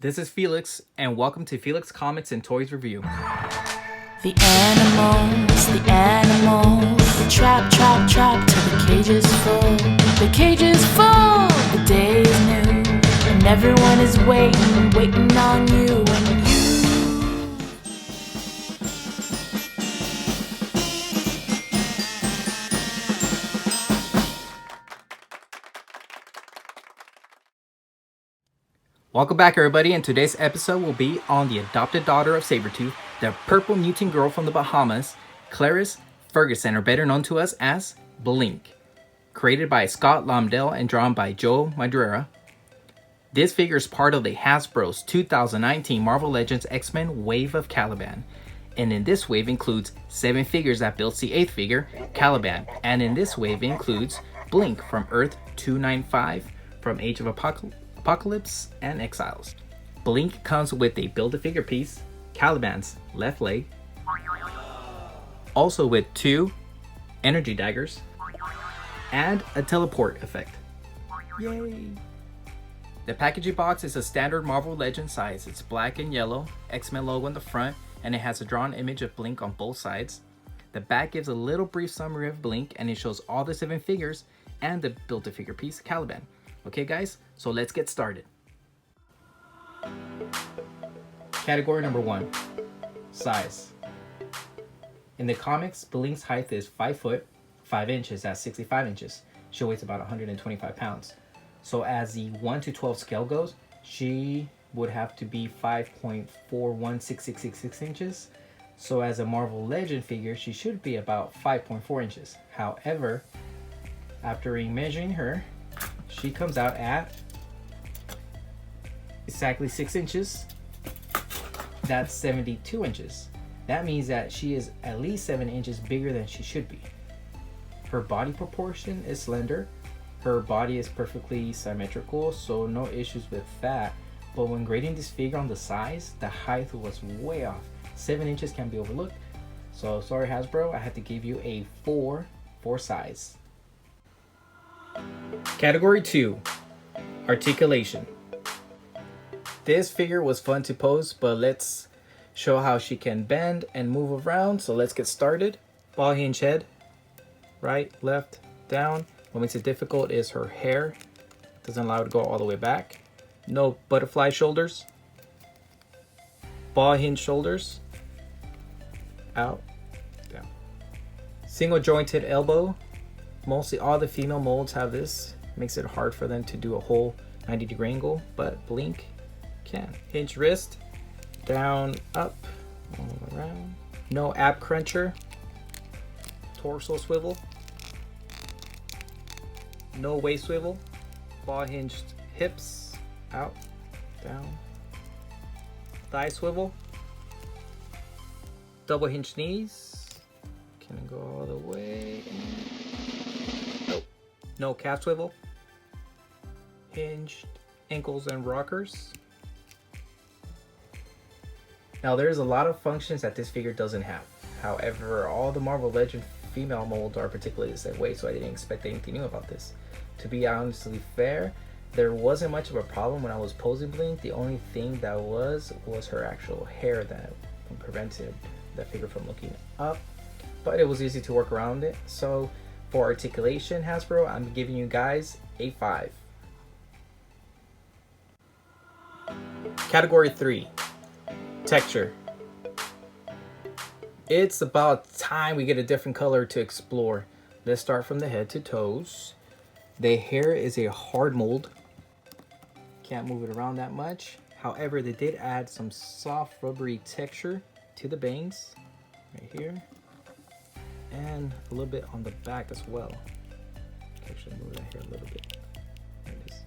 This is Felix, and welcome to Felix Comics and Toys Review. The animals, trap, till the cage is full. The cage is full, the day is new, and everyone is waiting on you and you. Welcome back, everybody, and today's episode will be on the adopted daughter of Sabretooth, the purple mutant girl from the Bahamas, Clarice Ferguson, or better known to us as Blink. Created by Scott Lomdell and drawn by Joe Madureira. This figure is part of the Hasbro's 2019 Marvel Legends X-Men Wave of Caliban. And in this wave includes 7 figures that builds the 8th figure, Caliban. And in this wave includes Blink from Earth 295 from Age of Apocalypse and Exiles. Blink comes with a Build-A-Figure piece, Caliban's left leg, also with 2 energy daggers, and a teleport effect. Yay! The packaging box is a standard Marvel Legends size. It's black and yellow, X-Men logo on the front, and it has a drawn image of Blink on both sides. The back gives a little brief summary of Blink, and it shows all the 7 figures and the Build-A-Figure piece, Caliban. Okay guys, so let's get started. Category number 1, size. In the comics, Blink's height is 5 foot 5 inches at 65 inches. She weighs about 125 pounds. So as the 1 to 12 scale goes, she would have to be 5.416666 inches. So as a Marvel Legend figure, she should be about 5.4 inches. However, after measuring her, she comes out at exactly 6 inches. That's 72 inches. That means that she is at least 7 inches bigger than she should be. Her body proportion is slender. Her body is perfectly symmetrical, so no issues with that. But when grading this figure on the size, the height was way off. 7 inches can be overlooked. So sorry Hasbro, I had to give you a 4 for size. Category 2, Articulation. This figure was fun to pose, but let's show how she can bend and move around. So let's get started. Ball hinge head, right, left, down. What makes it difficult is her hair. Doesn't allow her to go all the way back. No butterfly shoulders. Ball hinge shoulders. Out, down. Single jointed elbow. Mostly all the female molds have this. Makes it hard for them to do a whole 90-degree angle, but Blink can. Hinge wrist, down, up, all around. No ab cruncher. Torso swivel. No waist swivel. Ball hinged hips, out, down. Thigh swivel. Double hinged knees. Can go all the way. Nope. No calf swivel. Hinged ankles and rockers. Now there's a lot of functions that this figure doesn't have. However, all the Marvel Legend female molds are particularly the same way, so I didn't expect anything new about this. To be honestly fair, there wasn't much of a problem when I was posing Blink. The only thing that was her actual hair that prevented the figure from looking up, but it was easy to work around it. So for articulation, Hasbro, I'm giving you guys a 5. Category 3, texture. It's about time we get a different color to explore. Let's start from the head to toes. The hair is a hard mold. Can't move it around that much. However, they did add some soft rubbery texture to the bangs right here, and a little bit on the back as well. Actually move that hair a little bit. There it is.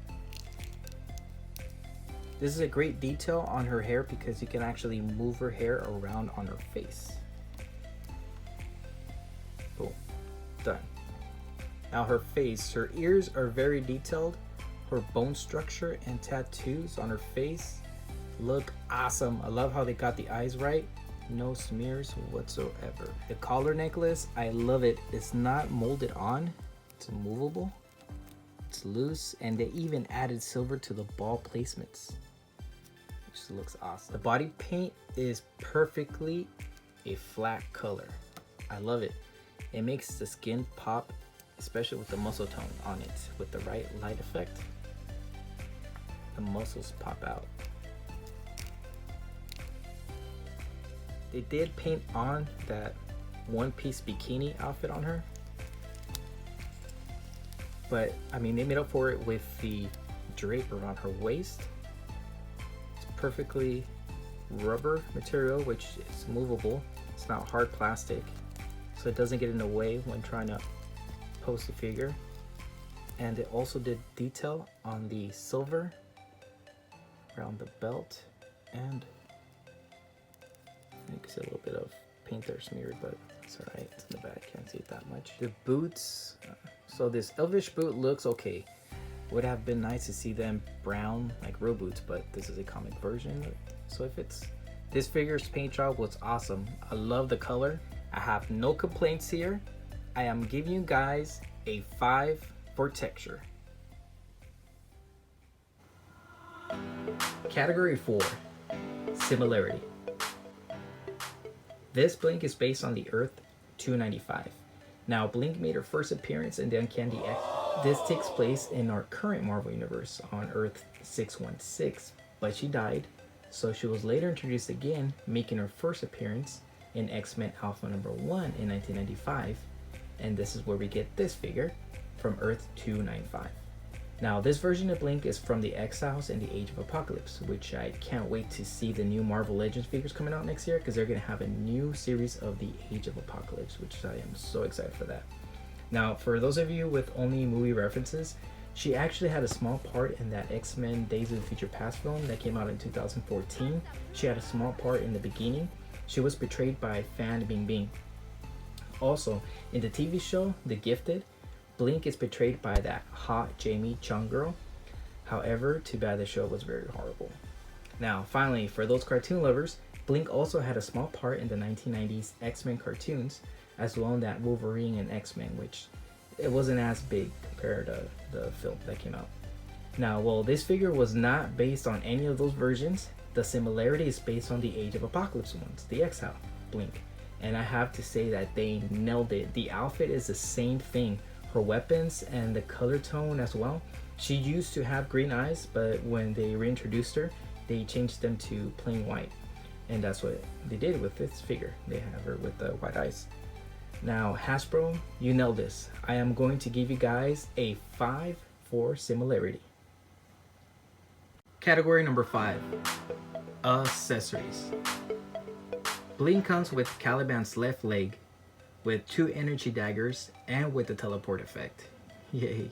This is a great detail on her hair because you can actually move her hair around on her face. Boom, done. Now her face, her ears are very detailed. Her bone structure and tattoos on her face look awesome. I love how they got the eyes right. No smears whatsoever. The collar necklace, I love it. It's not molded on, it's movable. It's loose, and they even added silver to the ball placements. Just looks awesome. The body paint is perfectly a flat color. I love it. It makes the skin pop, especially with the muscle tone on it. With the right light effect, the muscles pop out. They did paint on that one-piece bikini outfit on her, but I mean, they made up for it with the drape around her waist. It's perfectly rubber material, which is movable. It's not hard plastic, so it doesn't get in the way when trying to pose the figure. And it also did detail on the silver around the belt, and you can see a little bit of paint there smeared, but it's all right. It's in the back, can't see it that much. The boots, so this Elvish boot looks okay. Would have been nice to see them brown like real boots, but this is a comic version, so if it's this figure's paint job was awesome. I love the color. I have no complaints here. I am giving you guys a 5 for texture. Category 4, similarity. This Blink is based on the Earth 295. Now, Blink made her first appearance in the Uncanny X. This takes place in our current Marvel Universe on Earth 616, but she died, so she was later introduced again, making her first appearance in X-Men Alpha #1 in 1995, and this is where we get this figure from Earth 295. Now, this version of Blink is from the Exiles and the Age of Apocalypse, which I can't wait to see the new Marvel Legends figures coming out next year, because they're going to have a new series of the Age of Apocalypse, which I am so excited for that. Now, for those of you with only movie references, she actually had a small part in that X-Men Days of the Future Past film that came out in 2014. She had a small part in the beginning. She was portrayed by Fan Bingbing. Also, in the TV show, The Gifted, Blink is portrayed by that hot Jamie Chung girl. However, too bad the show was very horrible. Now, finally, for those cartoon lovers, Blink also had a small part in the 1990s X-Men cartoons, as well as that Wolverine and X-Men, which it wasn't as big compared to the film that came out. Now, while this figure was not based on any of those versions, the similarity is based on the Age of Apocalypse ones, the Exile Blink. And I have to say that they nailed it. The outfit is the same thing. Her weapons and the color tone as well. She used to have green eyes, but when they reintroduced her, they changed them to plain white. And that's what they did with this figure. They have her with the white eyes. Now, Hasbro, you nailed this. I am going to give you guys a 5 for similarity. Category number 5, accessories. Blink comes with Caliban's left leg, with 2 energy daggers, and with the teleport effect. Yay.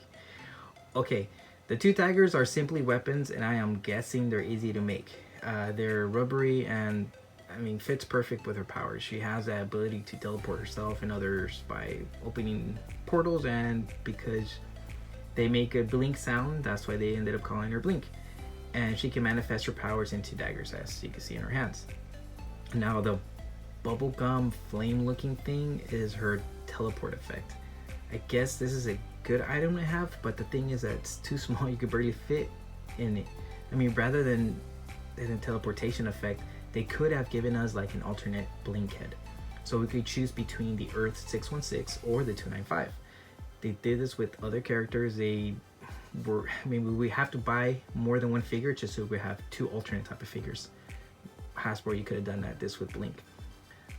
Okay, the 2 daggers are simply weapons, and I am guessing they're easy to make. They're rubbery and, I mean, fits perfect with her powers. She has that ability to teleport herself and others by opening portals, and because they make a blink sound, that's why they ended up calling her Blink. And she can manifest her powers into daggers, as you can see in her hands. Now, the bubblegum flame looking thing is her teleport effect. I guess this is a good item to have, but the thing is that it's too small, you could barely fit in it. I mean, rather than a teleportation effect, they could have given us like an alternate Blink head, so we could choose between the Earth 616 or the 295. They did this with other characters. We have to buy more than one figure just so we have 2 alternate type of figures. Hasbro, you could have done this with Blink.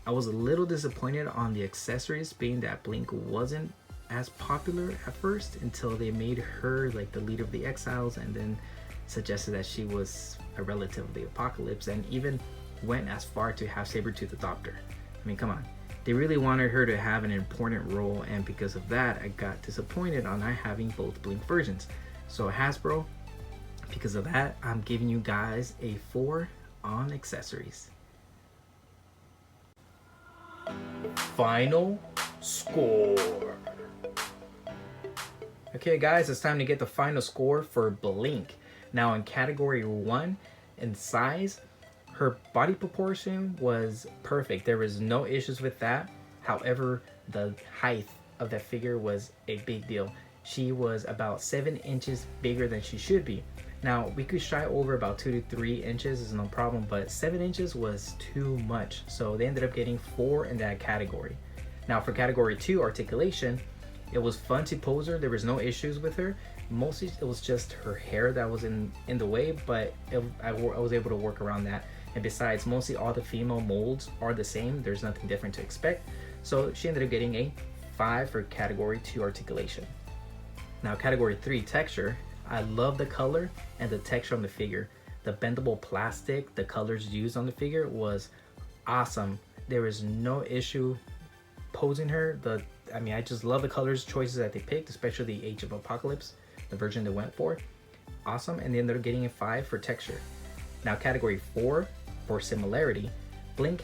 I was a little disappointed on the accessories, being that Blink wasn't as popular at first until they made her like the leader of the Exiles, and then suggested that she was a relative of the Apocalypse, and even went as far to have Sabretooth adopt her. I mean, come on. They really wanted her to have an important role, and because of that, I got disappointed on not having both Blink versions. So Hasbro, because of that, I'm giving you guys a 4 on accessories. Final score. Okay guys, it's time to get the final score for Blink. Now in category 1, in size, her body proportion was perfect. There was no issues with that. However, the height of that figure was a big deal. She was about 7 inches bigger than she should be. Now we could shy over about 2 to 3 inches is no problem, but 7 inches was too much. So they ended up getting 4 in that category. Now for category 2, articulation, it was fun to pose her. There was no issues with her. Mostly it was just her hair that was in the way, but I was able to work around that. And besides, mostly all the female molds are the same. There's nothing different to expect. So she ended up getting a 5 for category 2 articulation. Now category 3, texture. I love the color and the texture on the figure. The bendable plastic, the colors used on the figure was awesome. There was no issue posing her. I just love the colors choices that they picked, especially the Age of Apocalypse, the version they went for. Awesome. And then they're getting a 5 for texture. Now category 4 for similarity, Blink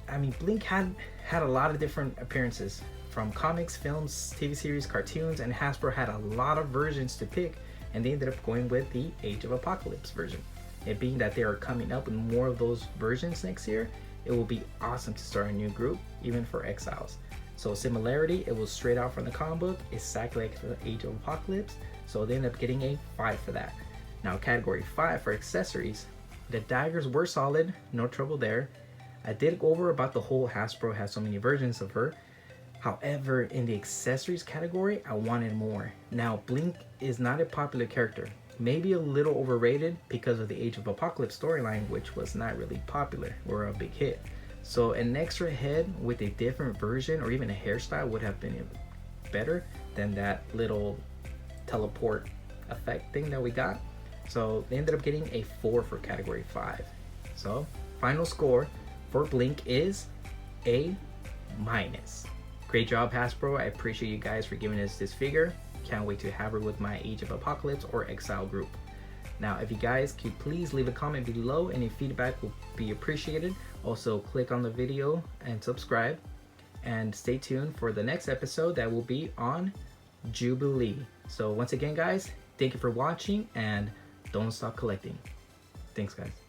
had a lot of different appearances from comics, films, TV series, cartoons, and Hasbro had a lot of versions to pick, and they ended up going with the Age of Apocalypse version. It being that they are coming up with more of those versions next year, it will be awesome to start a new group, even for Exiles. So similarity, it was straight out from the comic book, exactly like the Age of Apocalypse, so they ended up getting a 5 for that. Now category 5 for accessories, the daggers were solid, no trouble there. I did go over about the whole Hasbro has so many versions of her. However, in the accessories category, I wanted more. Now Blink is not a popular character, maybe a little overrated because of the Age of Apocalypse storyline, which was not really popular or a big hit. So an extra head with a different version or even a hairstyle would have been better than that little teleport effect thing that we got. So they ended up getting a 4 for category 5. So final score for Blink is A-. Great job, Hasbro. I appreciate you guys for giving us this figure. Can't wait to have her with my Age of Apocalypse or Exile group. Now, if you guys could please leave a comment below, any feedback will be appreciated. Also, click on the video and subscribe. And stay tuned for the next episode that will be on Jubilee. So once again, guys, thank you for watching and don't stop collecting. Thanks, guys.